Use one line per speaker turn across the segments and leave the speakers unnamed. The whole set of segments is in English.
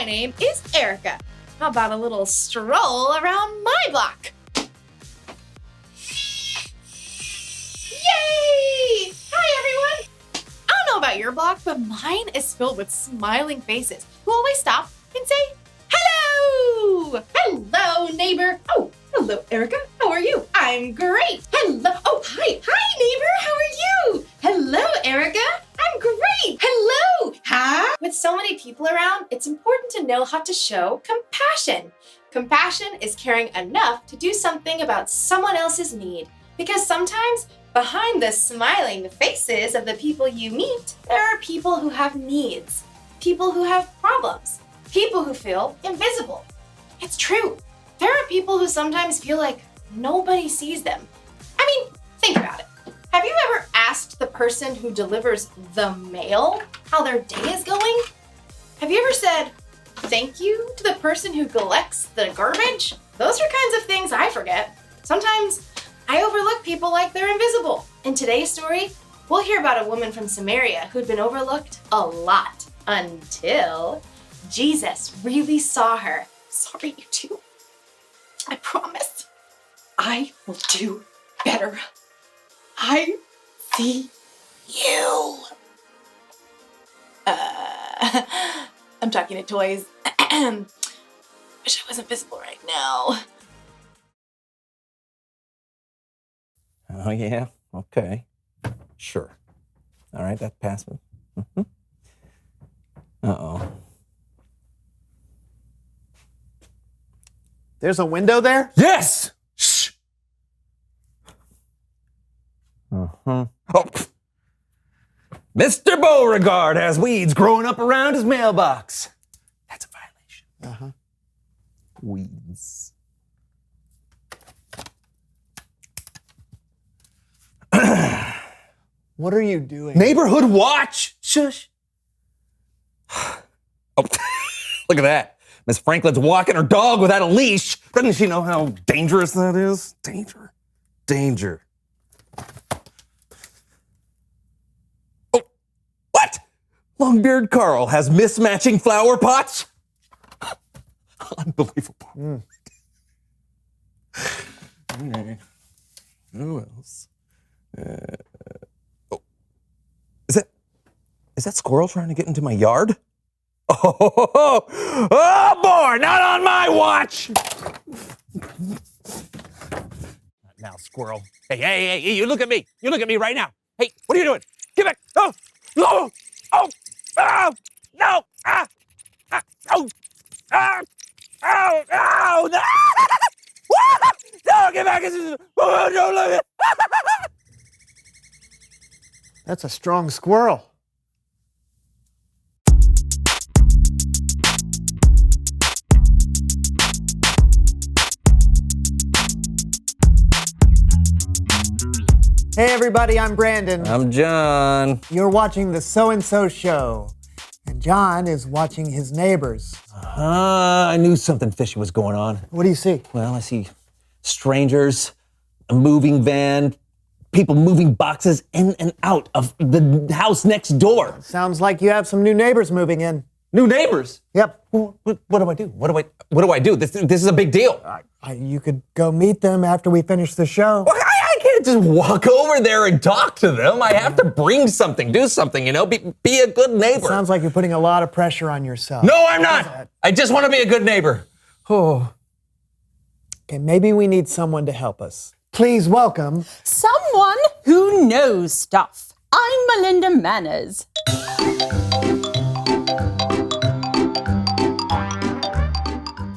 name is Erica. How about a little stroll around my block? Yay! Hi, everyone! I don't know about your block, but mine is filled with smiling faces who always stop and say, hello! Hello, neighbor. Oh, hello, Erica. How are you? I'm great. Hello. Oh, hi. Hi, neighbor. How are you? Hello, Erica. I'm great. Hello. Hi. With so many people around, it's important to know how to show compassion. Compassion is caring enough to do something about someone else's need. Because sometimes behind the smiling faces of the people you meet, there are people who have needs, people who have problems, people who feel invisible. It's true. There are people who sometimes feel like nobody sees them. I mean, think about it. Have you ever asked the person who delivers the mail how their day is going? Have you ever said thank you to the person who collects the garbage? Those are kinds of things I forget. Sometimes I overlook people like they're invisible. In today's story, we'll hear about a woman from Samaria who'd been overlooked a lot until Jesus really saw her. Sorry, you two. I promise I will do better. I see you. I'm talking to toys. Wish I wasn't visible right now.
Oh, yeah? Okay. Sure. All right, that passed me. Mm-hmm. Uh-oh.
There's a window there?
Yes! Shh! Uh-huh. Oh. Mr. Beauregard has weeds growing up around his mailbox. That's a violation.
Uh-huh.
Weeds.
What are you doing?
Neighborhood watch! Shush! Oh, look at that. Miss Franklin's walking her dog without a leash. Doesn't she know how dangerous that is? Danger. Danger. Oh, what? Longbeard Carl has mismatching flower pots? Unbelievable.
Mm.
All right. Who else? Oh. Is that squirrel trying to get into my yard? Oh boy, not on my watch! Now, squirrel. Hey, you look at me. You look at me right now. Hey, what are you doing? Get back. Oh, no. Oh, no. Oh, no. No, get back. Oh, don't look at
That's a strong squirrel. Hey everybody, I'm Brandon.
I'm John.
You're watching the So-and-So Show. And John is watching his neighbors.
I knew something fishy was going on.
What do you see?
Well, I see strangers, a moving van, people moving boxes in and out of the house next door.
Sounds like you have some new neighbors moving in.
New neighbors?
Yep.
What do I do? What do I do? This is a big deal.
You could go meet them after we finish the show.
Well, I can't just walk over there and talk to them. I have to bring something, do something, be a good neighbor.
Sounds like you're putting a lot of pressure on yourself.
No, I'm not. I just want to be a good neighbor. Oh.
Okay, maybe we need someone to help us. Please welcome
someone who knows stuff. I'm Melinda Manners.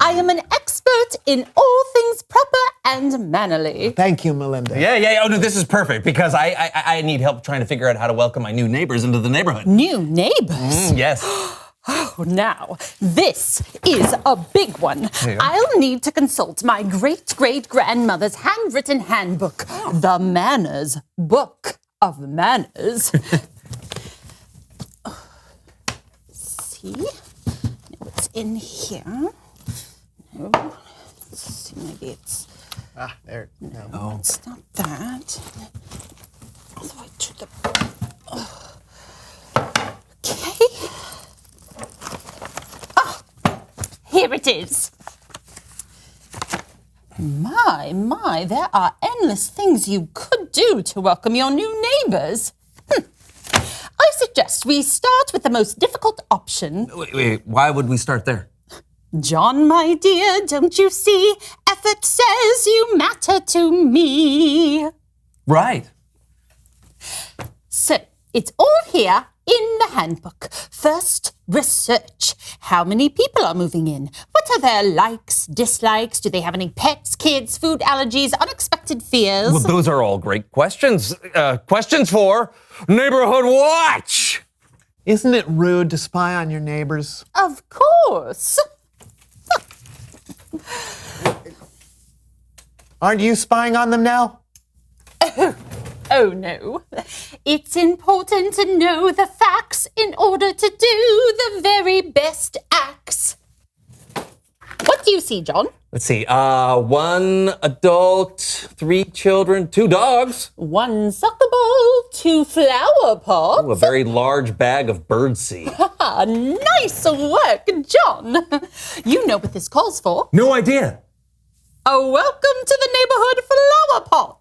I am an expert in all things proper and mannerly.
Thank you, Melinda.
Yeah. Oh, no, this is perfect because I need help trying to figure out how to welcome my new neighbors into the neighborhood.
New neighbors?
Yes.
Oh, now, this is a big one.
Yeah.
I'll need to consult my great-great-grandmother's handwritten handbook, The Manners Book of Manners. See? Now it's in here. No. Let's see, maybe it's...
there.
No, it's not that. All the way to the... Okay. here it is. My, there are endless things you could do to welcome your new neighbors. I suggest we start with the most difficult option.
Wait, why would we start there?
John, my dear, don't you see? Effort says you matter to me.
Right.
So, it's all here in the handbook. First, research. How many people are moving in? What are their likes, dislikes? Do they have any pets, kids, food allergies, unexpected fears?
Well, those are all great questions. Questions for Neighborhood Watch.
Isn't it rude to spy on your neighbors?
Of course.
Aren't you spying on them now?
Oh no. It's important to know the facts in order to do the very best acts. What do you see, John?
Let's see. 1 adult, 3 children, 2 dogs.
1 soccer ball, 2 flower pots.
Ooh, a very large bag of birdseed.
Nice work, John. You know what this calls for.
No idea.
A welcome to the neighborhood flower pot.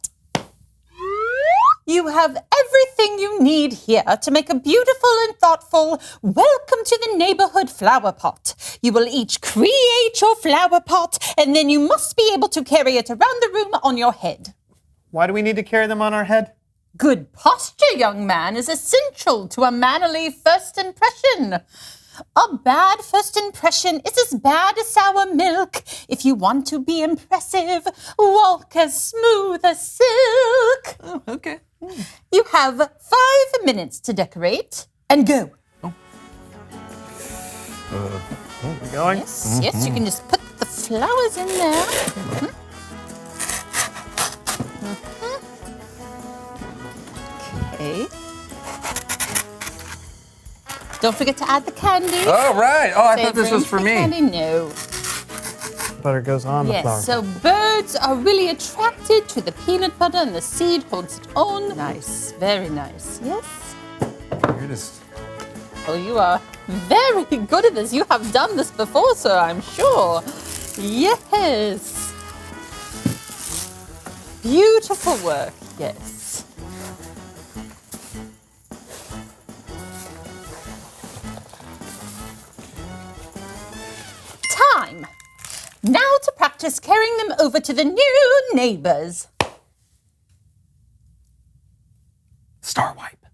You have everything you need here to make a beautiful and thoughtful welcome to the neighborhood flower pot. You will each create your flower pot, and then you must be able to carry it around the room on your head.
Why do we need to carry them on our head?
Good posture, young man, is essential to a mannerly first impression. A bad first impression is as bad as sour milk. If you want to be impressive, walk as smooth as silk.
Oh, okay.
You have 5 minutes to decorate and go.
We going?
Yes, you can just put the flowers in there. Okay. Don't forget to add the candy.
All right. Oh, I thought this was
Savoring
for
the
me.
Candy? No.
Butter goes on the flower.
Yes, so birds are really attracted to the peanut butter and the seed holds it on. Nice, very nice. Yes.
Here it is.
Oh, you are very good at this. You have done this before, sir, I'm sure. Yes. Beautiful work, yes. Time. Now to practice carrying them over to the new neighbors.
Star wipe.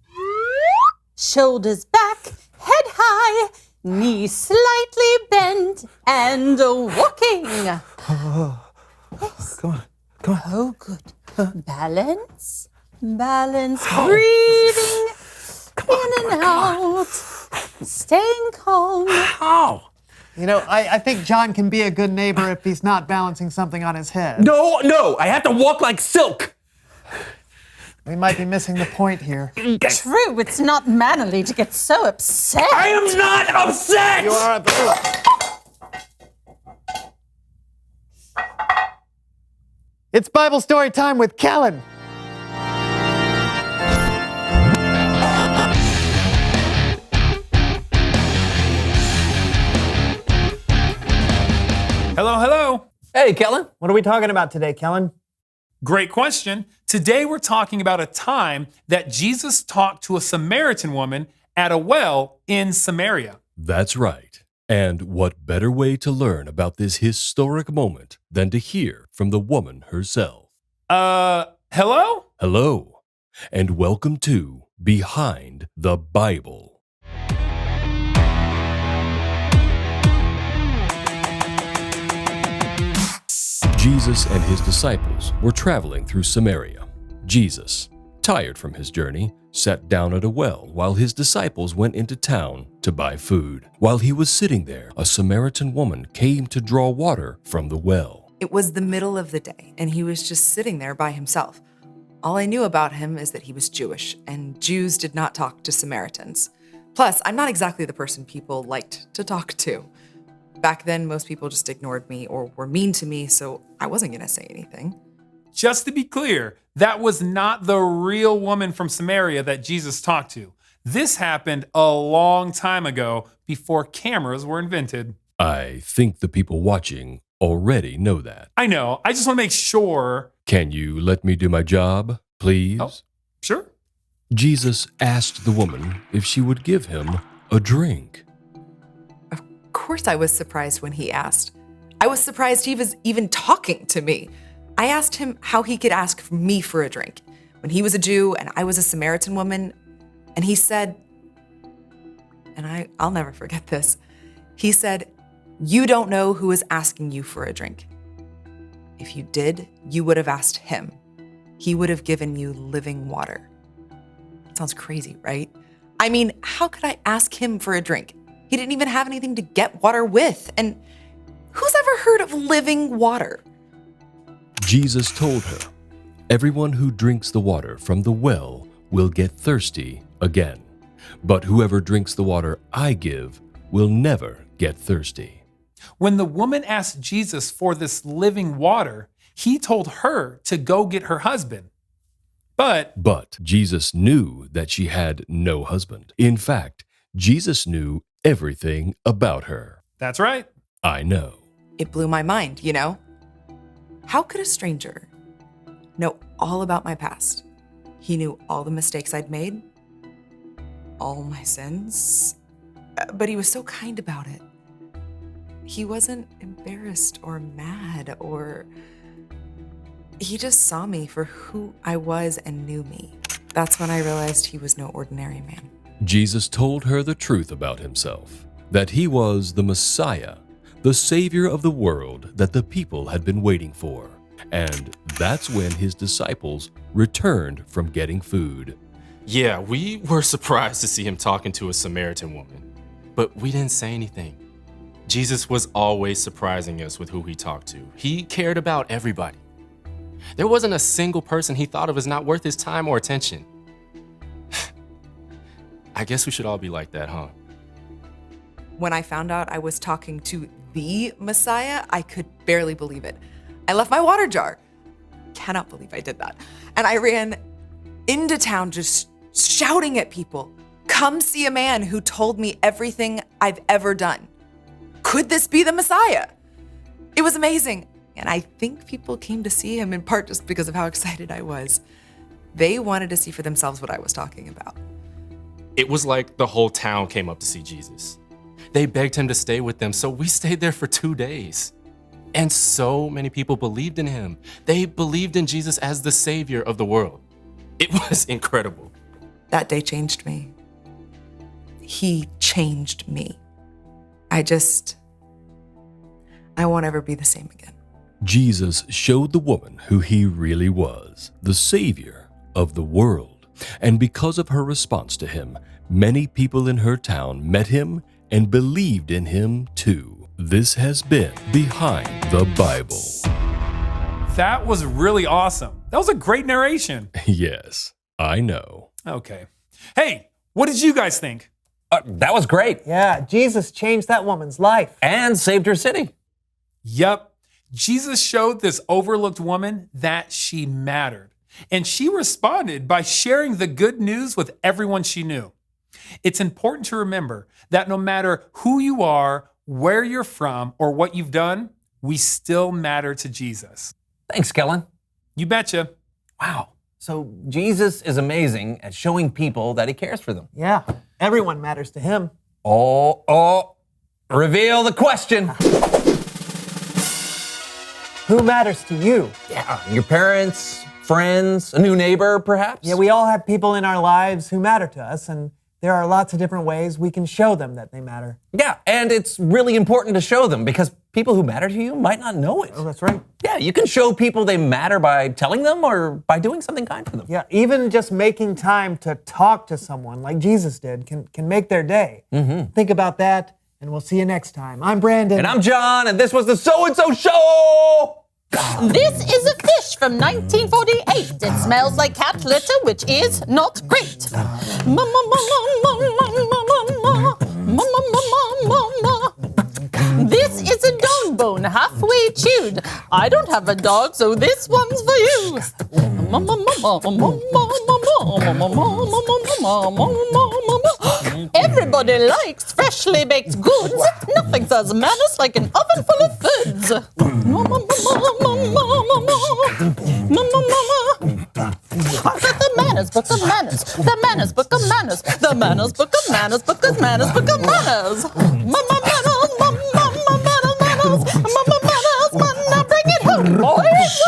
Shoulders back, head high, knees slightly bent, and walking.
Come on.
Oh, good. Balance, breathing in and out, staying calm.
Ow.
You know, I think John can be a good neighbor if he's not balancing something on his head.
No. I have to walk like silk.
We might be missing the point here.
True, it's not mannerly to get so upset.
I am not upset.
You are It's Bible story time with Kellen.
Hello.
Hey, Kellen.
What are we talking about today, Kellen?
Great question. Today we're talking about a time that Jesus talked to a Samaritan woman at a well in Samaria.
That's right. And what better way to learn about this historic moment than to hear from the woman herself?
Hello?
Hello, and welcome to Behind the Bible. Jesus and his disciples were traveling through Samaria. Jesus, tired from his journey, sat down at a well while his disciples went into town to buy food. While he was sitting there, a Samaritan woman came to draw water from the well.
It was the middle of the day, and he was just sitting there by himself. All I knew about him is that he was Jewish, and Jews did not talk to Samaritans. Plus, I'm not exactly the person people liked to talk to. Back then, most people just ignored me or were mean to me, so I wasn't gonna say anything.
Just to be clear, that was not the real woman from Samaria that Jesus talked to. This happened a long time ago before cameras were invented.
I think the people watching already know that.
I know. I just want to make sure.
Can you let me do my job, please?
Oh, sure.
Jesus asked the woman if she would give him a drink.
Of course I was surprised when he asked. I was surprised he was even talking to me. I asked him how he could ask me for a drink when he was a Jew and I was a Samaritan woman. And he said, and I'll never forget this, he said, "You don't know who is asking you for a drink. If you did, you would have asked him. He would have given you living water." Sounds crazy, right? I mean, how could I ask him for a drink? He didn't even have anything to get water with. And who's ever heard of living water?
Jesus told her, "Everyone who drinks the water from the well will get thirsty again. But whoever drinks the water I give will never get thirsty."
When the woman asked Jesus for this living water, he told her to go get her husband. But
Jesus knew that she had no husband. In fact, Jesus knew everything about her.
That's right.
I know.
It blew my mind, you know? How could a stranger know all about my past? He knew all the mistakes I'd made, all my sins, but he was so kind about it. He wasn't embarrassed or mad or... He just saw me for who I was and knew me. That's when I realized he was no ordinary man.
Jesus told her the truth about himself, that he was the Messiah, the Savior of the world that the people had been waiting for. And that's when his disciples returned from getting food.
Yeah, we were surprised to see him talking to a Samaritan woman, but we didn't say anything. Jesus was always surprising us with who he talked to. He cared about everybody. There wasn't a single person he thought of as not worth his time or attention. I guess we should all be like that, huh?
When I found out I was talking to the Messiah, I could barely believe it. I left my water jar. Cannot believe I did that. And I ran into town just shouting at people, "Come see a man who told me everything I've ever done. Could this be the Messiah?" It was amazing. And I think people came to see him in part just because of how excited I was. They wanted to see for themselves what I was talking about.
It was like the whole town came up to see Jesus. They begged him to stay with them, so we stayed there for 2 days. And so many people believed in him. They believed in Jesus as the Savior of the world. It was incredible.
That day changed me. He changed me. I won't ever be the same again.
Jesus showed the woman who he really was, the Savior of the world. And because of her response to him, many people in her town met him and believed in him too. This has been Behind the Bible.
That was really awesome. That was a great narration.
Yes, I know.
Okay. Hey, what did you guys think?
That was great.
Yeah, Jesus changed that woman's life.
And saved her city.
Yep. Jesus showed this overlooked woman that she mattered. And she responded by sharing the good news with everyone she knew. It's important to remember that no matter who you are, where you're from, or what you've done, we still matter to Jesus.
Thanks, Kellen.
You betcha.
Wow. So Jesus is amazing at showing people that he cares for them.
Yeah, everyone matters to him.
Oh, reveal the question.
Who matters to you?
Yeah, your parents, friends, a new neighbor, perhaps?
Yeah, we all have people in our lives who matter to us, and there are lots of different ways we can show them that they matter.
Yeah, and it's really important to show them because people who matter to you might not know it.
Oh, that's right.
Yeah, you can show people they matter by telling them or by doing something kind for them.
Yeah, even just making time to talk to someone like Jesus did can make their day. Mm-hmm. Think about that, and we'll see you next time. I'm Brandon.
And I'm John, and this was the So-and-So Show!
This is a fish from 1948. It smells like cat litter, which is not great. This is a dog bone halfway chewed. I don't have a dog, so this one's for you. Everybody likes freshly baked goods. Nothing says manners like an oven full of foods. The manners book of manners. The manners book of manners. The manners book of manners. Book of manners. Book of manners. Mama manners. Mama manners. Mama manners. Now bring it home, boys.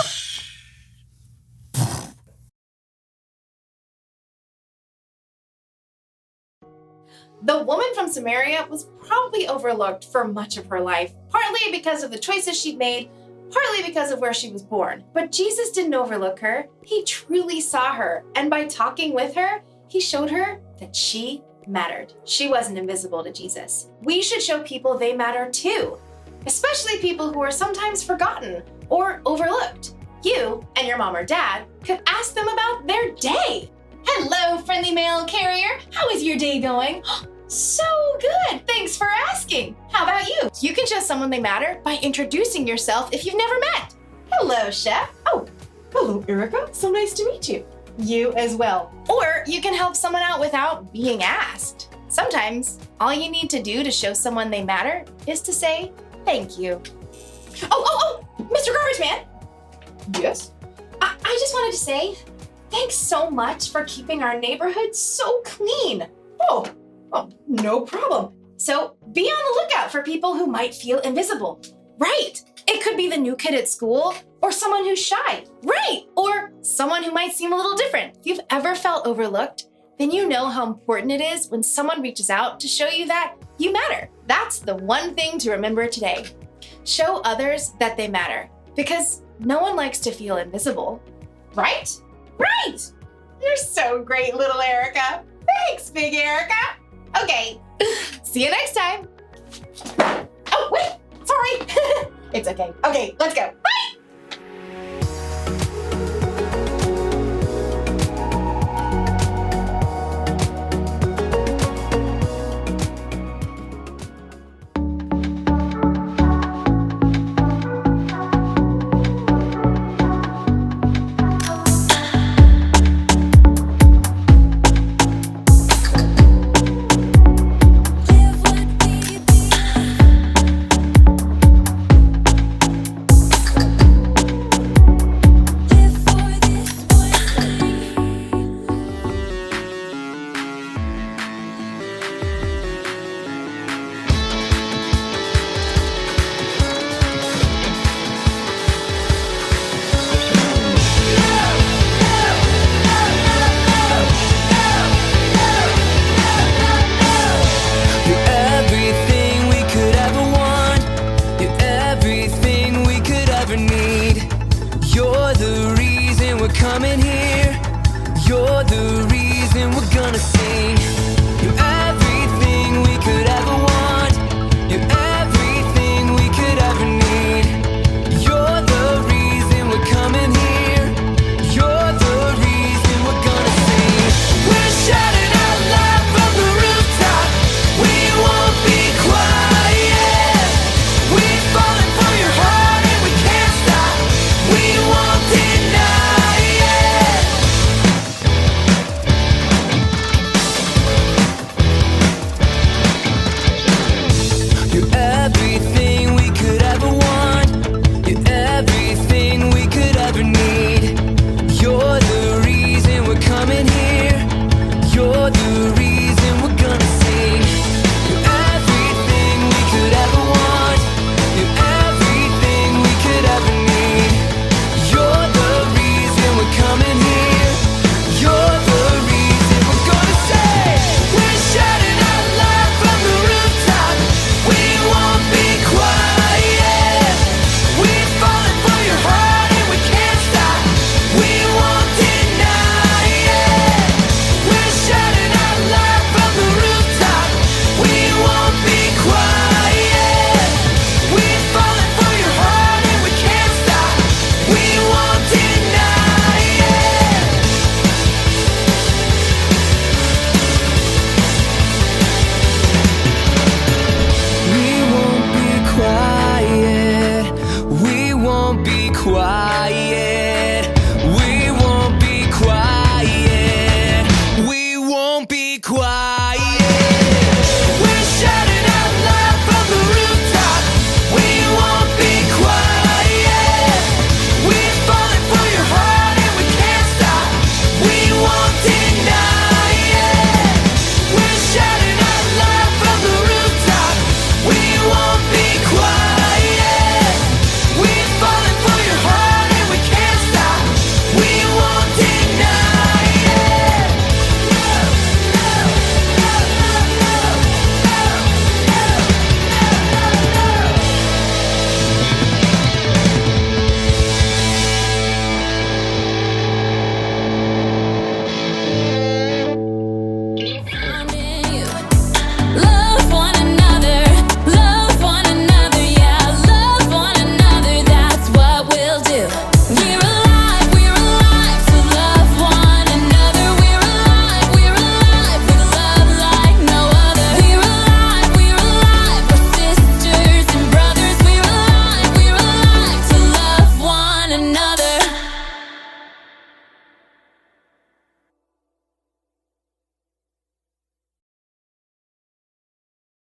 The woman from Samaria was probably overlooked for much of her life, partly because of the choices she'd made, partly because of where she was born. But Jesus didn't overlook her. He truly saw her, and by talking with her, he showed her that she mattered. She wasn't invisible to Jesus. We should show people they matter too, especially people who are sometimes forgotten or overlooked. You and your mom or dad could ask them about their day. Hello, friendly mail carrier. How is your day going? So good. Thanks for asking. How about you? You can show someone they matter by introducing yourself if you've never met. Hello, chef. Oh, hello, Erica. So nice to meet you. You as well. Or you can help someone out without being asked. Sometimes all you need to do to show someone they matter is to say thank you. Oh, Mr. Garbage Man. Yes? I just wanted to say, thanks so much for keeping our neighborhood so clean. Oh, no problem. So be on the lookout for people who might feel invisible. Right. It could be the new kid at school or someone who's shy. Right. Or someone who might seem a little different. If you've ever felt overlooked, then you know how important it is when someone reaches out to show you that you matter. That's the one thing to remember today. Show others that they matter because no one likes to feel invisible. Right? Right! You're so great, little Erica. Thanks, big Erica. Okay, see you next time. Oh, wait, sorry. It's okay. Okay, let's go. Bye!
You're the reason we're coming here. You're the reason we're gonna sing.